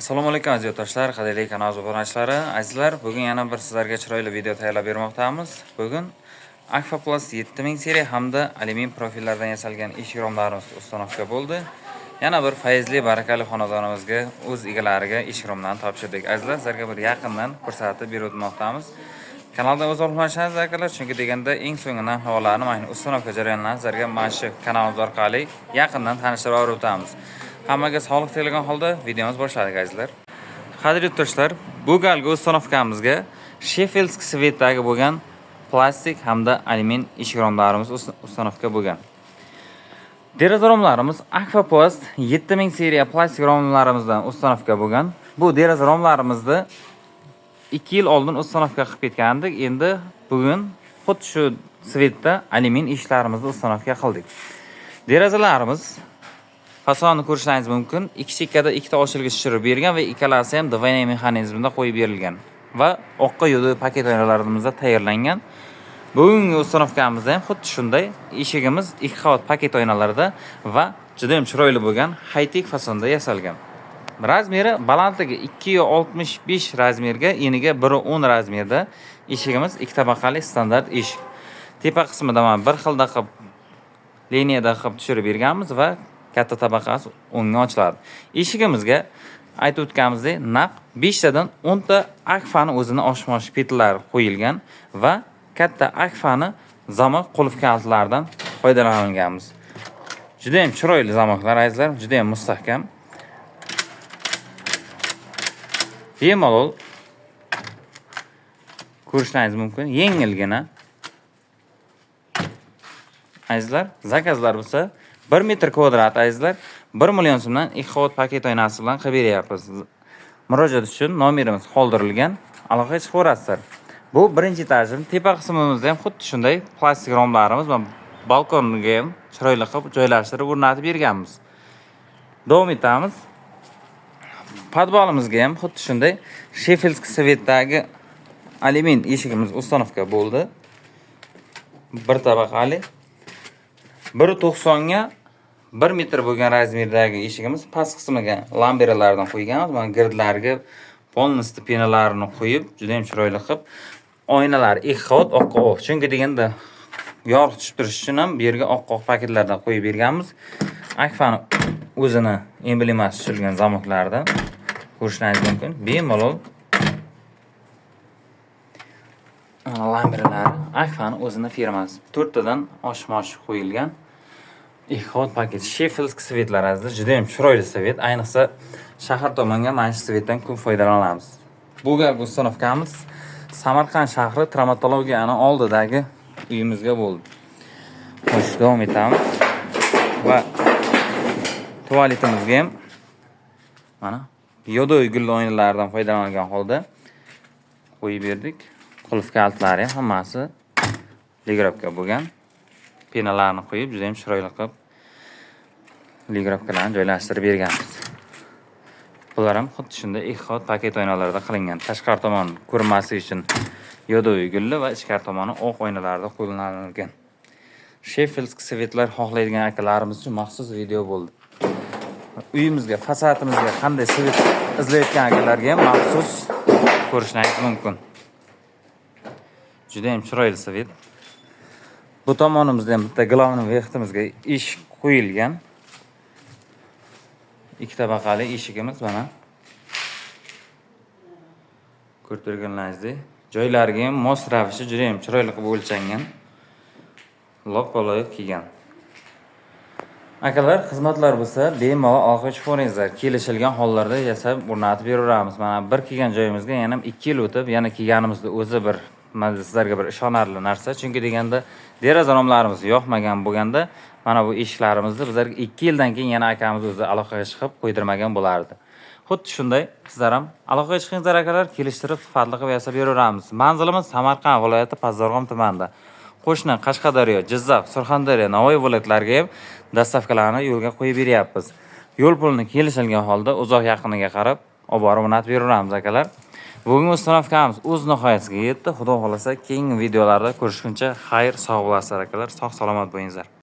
Assalomu alaykum aziz yurtdoshlar, qadrli kanal obunachilari, azizlar, bugun yana bir sizlarga chiroyli video tayyorlab bermoqdamiz. Bugun Aquaplast 7000 seriya hamda alyumin profillardan yasalgan ish romlarimiz ustanovka bo'ldi. Yana bir fayzli, barakali xonadonimizga o'z egalariga ish romlarni topshirdik. Azizlar, sizlarga bir yaqindan ko'rsatib berib o'tmoqdamiz. Kanaldan o'z olmashingiz akalar, chunki deganda eng so'nggi narx-navolarni, mana ustanovka jarayonlarini sizlarga mana shu kanalimiz orqali yaqindan tanishtirib o'tamiz. Hammaga sog'lik tilagan holda videomiz boshladik azizlar. Qadrli yurtdoshlar, bu galgi ustanovkamizga Sheffield svetdagi bo'lgan plastik hamda alyumin eshik romlarimiz ustanovka bo'lgan. Deraza romlarimiz Aquaplast 7000 seriya plastik romlarimizdan ustanovka bo'lgan. Bu deraza romlarimizni 2 yil oldin ustanovka qilib ketgandik. Endi bugun xuddi shu svetda alyumin eshiklarimizni ustanovka qildik. Derazalarimiz fasonni ko'rishingiz mumkin. Ikki chekkada ikkita ochilgich tushirib bergan va ikkalasi ham двойной mexanizmda qo'yib berilgan va oqqa yo'di paket oynalarimizda tayyorlangan. Bugungi ustanovkamizda ham xuddi shunday eshigimiz 2 qavat paket oynalarda va juda ham chiroyli bo'lgan high-tech fasonda yasalgan. Razmeri balandligi 2.65 razmerga, eniga 1.10 razmerda eshigimiz 2 tabaqali standart eshik. Tepa qismida mana bir xilda qilib liniyada qilib tushirib berganmiz va katta tabaqasi o'ngga ochiladi. Eshigimizga aytib o'tganimizdek, naq 5 tadan 10 ta akfani o'zini oshmosh petlari qo'yilgan va katta akfani zamoq qulf kaltlaridan foydalanganmiz. Juda ham chiroyli zamoqlar azizlar, juda ham mustahkam. Bemalol ko'rishingiz mumkin, yengilgina. Azizlar, zakazlar bo'lsa 1 metr kvadrat azizlar 1 million so'mdan 2 qavat paket oynasi bilan qilib beryapmiz. Murojaat uchun nomerimiz qoldirilgan. Aloqaga chiqaverasizlar. Bu birinchi etajim. Tepa qismimizda ham xuddi shunday plastik romlarimiz va balkonga ham chiroyli qilib joylashtirib o'rnatib berganmiz. Davom etamiz. Podvalimizga ham xuddi shunday Sheffield svetdagi alyumin eshigimiz ustanovka bo'ldi. Bir tabaqali 1.90 ga 1 metr bo'lgan razmerdagi eshigimiz past qismiga lamberalardan qo'yganmiz. Mana girdlariga polnosti penalarini qo'yib, juda ham chiroyli qilib oynalar 2 qavat oqqa oq. Chunki deganda yorug' tushib turish uchun ham bu yerga oq paketlardan qo'yib berganmiz. Akfani o'zini emblemasi tushilgan zamoqlardan ko'rishingiz mumkin. Bemalol lamberalari Akfani o'zini firmasi 4 tadan oshmosh qo'yilgan. 2 qavat paket Sheffield svetlar azizlar, juda ham chiroyli svet. Ayniqsa shahar tomonga mana shu svetdan ko'p foydalanamiz. Bu galgi ustanovkamiz Samarqand shahri traumatologiyani oldidagi uyimizga bo'ldi. Xo'sh, davom etamiz. Va tualetimizga ham mana yodoy gul oynalaridan foydalangan holda qo'yib berdik. Qulf kaltlari ham hammasi ligrovka bo'lgan. Penalarni qo'yib, juda ham chiroyli qilib ligrovkalarni joylashtirib berganmiz. Bular ham xuddi shunday 2 qavat paket oynalarda qilingan. Tashqari tomon ko'rinmasligi uchun yodoy gulli va ichkari tomoni oq oynalarda qo'llanilgan. Sheffield svetlar xohlaydigan akalarimiz uchun maxsus video bo'ldi. Uyimizga, fasadimizga qanday svet izlayotgan akalarga ham maxsus ko'rishingiz mumkin. Juda ham chiroyli svet. Bu tomonimizda ham bitta glavni vextimizga eshik qo'yilgan. 2 tabaqali eshigimiz mana. Ko'rib turganingizdek, joylariga ham mos ravishda juda ham chiroyli qilib o'lchangan. Loq-loq kelgan. Akalar, xizmatlar bo'lsa, bemalol aloqaga chiqaveringizlar. Kelishilgan hollarda yasab o'rnatib beraveramiz. Mana bir kelgan joyimizga yana 2 yil o'tib, yana kelganimizda o'zi bir sizlarga bir ishonarli narsa. Chunki deganda deraza romlarimiz yoqmagan bo'lganda, mana bu eshiklarimizni bizlarga 2 yildan keyin yana akamiz o'zi aloqaga chiqib qo'ydirmagan bo'lardi. Xuddi shunday sizlar ham aloqaga chiqingizlar akalar, kelishtirib sifatli qilib yasab beraveramiz. Manzilimiz Samarqand viloyati Pazdarg'om tumanida. Qo'shni Qashqadaryo, Jizzax, Surxondaryo, Navoiy viloyatlariga ham dastavkalarni yo'lga qo'yib beryapmiz. Yo'l pulini kelishilgan holda uzoq yaqiniga qarab olib borib o'rnatib beraveramiz akalar. Bugungi ustanovkamiz o'z nihoyasiga yetdi. Xudo xolasa keyingi videolarda ko'rishguncha xayr, sog' bo'lasizlar akalar. Sog' salomat bo'lingizlar.